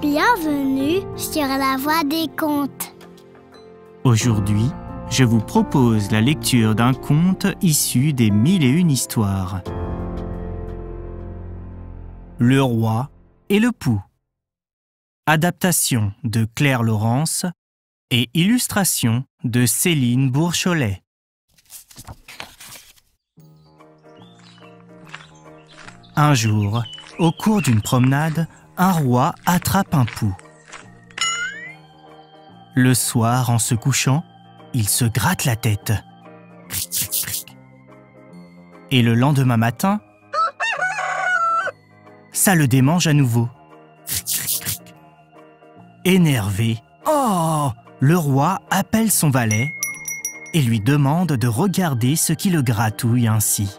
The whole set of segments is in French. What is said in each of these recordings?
Bienvenue sur la Voie des contes. Aujourd'hui, je vous propose la lecture d'un conte issu des 1001 histoires. Le roi et le pou. Adaptation de Claire Laurence et illustration de Céline Bourcholet. Un jour, au cours d'une promenade, un roi attrape un pou. Le soir, en se couchant, il se gratte la tête. Et le lendemain matin, ça le démange à nouveau. Énervé, le roi appelle son valet et lui demande de regarder ce qui le gratouille ainsi.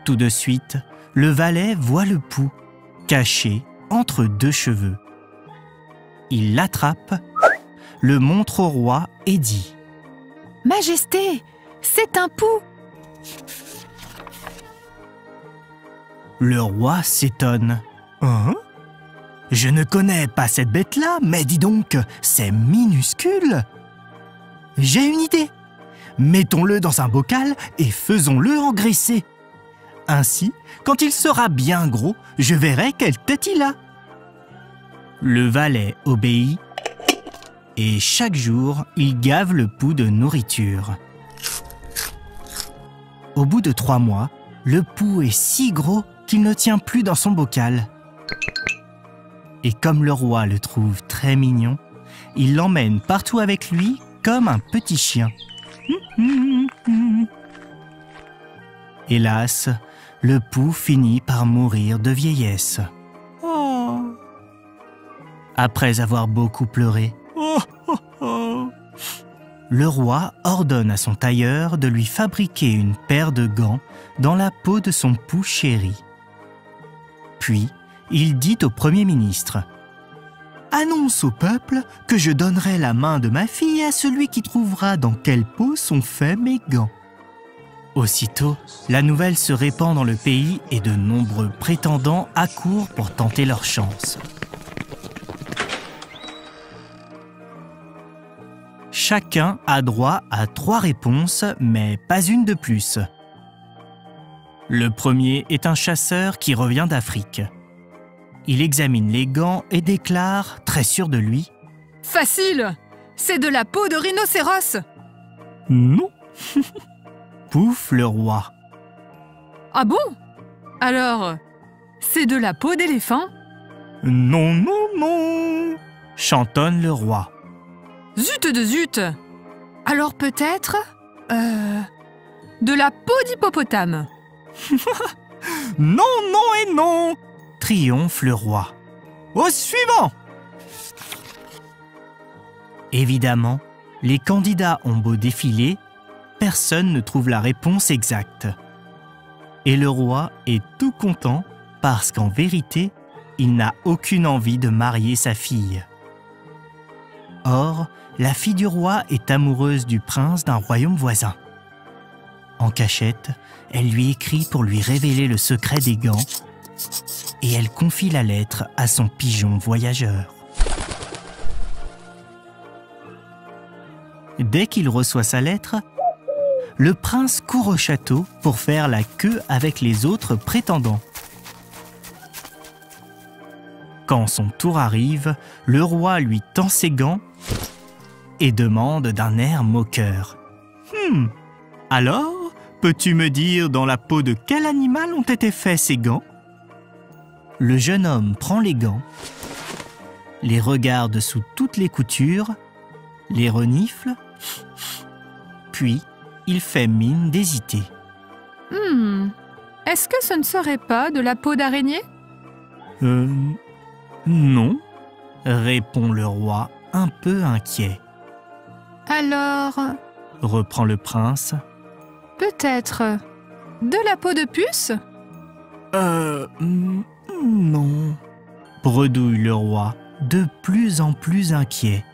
Tout de suite, le valet voit le pou caché entre deux cheveux. Il l'attrape, le montre au roi et dit « Majesté, c'est un pou !» Le roi s'étonne. « Hein ? Je ne connais pas cette bête-là, mais dis donc, c'est minuscule. J'ai une idée. Mettons-le dans un bocal et faisons-le engraisser. Ainsi, quand il sera bien gros, je verrai quelle tête il a. » Le valet obéit et chaque jour, il gave le pou de nourriture. Au bout de 3 mois, le pou est si gros qu'il ne tient plus dans son bocal. Et comme le roi le trouve très mignon, il l'emmène partout avec lui comme un petit chien. Hélas, le pou finit par mourir de vieillesse. Après avoir beaucoup pleuré, le roi ordonne à son tailleur de lui fabriquer une paire de gants dans la peau de son pou chéri. Puis, il dit au Premier ministre « Annonce au peuple que je donnerai la main de ma fille à celui qui trouvera dans quelle peau sont faits mes gants. » Aussitôt, la nouvelle se répand dans le pays et de nombreux prétendants accourent pour tenter leur chance. Chacun a droit à 3 réponses, mais pas une de plus. Le premier est un chasseur qui revient d'Afrique. Il examine les gants et déclare, très sûr de lui, « Facile, c'est de la peau de rhinocéros !»« Non !» Pouf le roi. « Ah bon? Alors, c'est de la peau d'éléphant ?»« Non, non, non !» chantonne le roi. « Zut de zut! Alors peut-être, de la peau d'hippopotame ?» Non, non et non! Triomphe le roi. Au suivant! Évidemment, les candidats ont beau défiler, personne ne trouve la réponse exacte. Et le roi est tout content parce qu'en vérité, il n'a aucune envie de marier sa fille. Or, la fille du roi est amoureuse du prince d'un royaume voisin. En cachette, elle lui écrit pour lui révéler le secret des gants et elle confie la lettre à son pigeon voyageur. Dès qu'il reçoit sa lettre, le prince court au château pour faire la queue avec les autres prétendants. Quand son tour arrive, le roi lui tend ses gants et demande d'un air moqueur. « Alors, peux-tu me dire dans la peau de quel animal ont été faits ces gants ?» Le jeune homme prend les gants, les regarde sous toutes les coutures, les renifle, puis il fait mine d'hésiter. « Est-ce que ce ne serait pas de la peau d'araignée ?»« Non, » répond le roi un peu inquiet. « Alors, reprend le prince, peut-être de la peau de puce ?» Non, bredouille le roi, de plus en plus inquiet.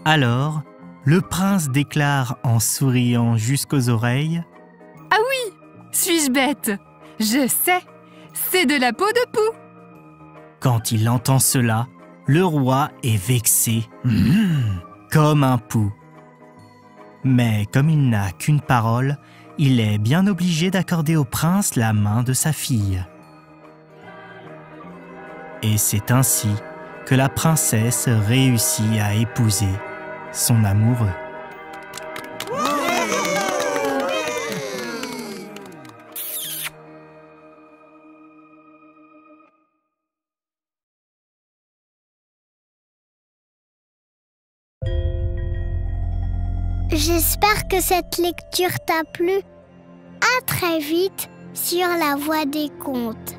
Alors, le prince déclare en souriant jusqu'aux oreilles « Ah oui, suis-je bête? Je sais, c'est de la peau de poux. Quand il entend cela, le roi est vexé, comme un pou. Mais comme il n'a qu'une parole, il est bien obligé d'accorder au prince la main de sa fille. Et c'est ainsi que la princesse réussit à épouser son amoureux. J'espère que cette lecture t'a plu. À très vite sur La Voix des Contes.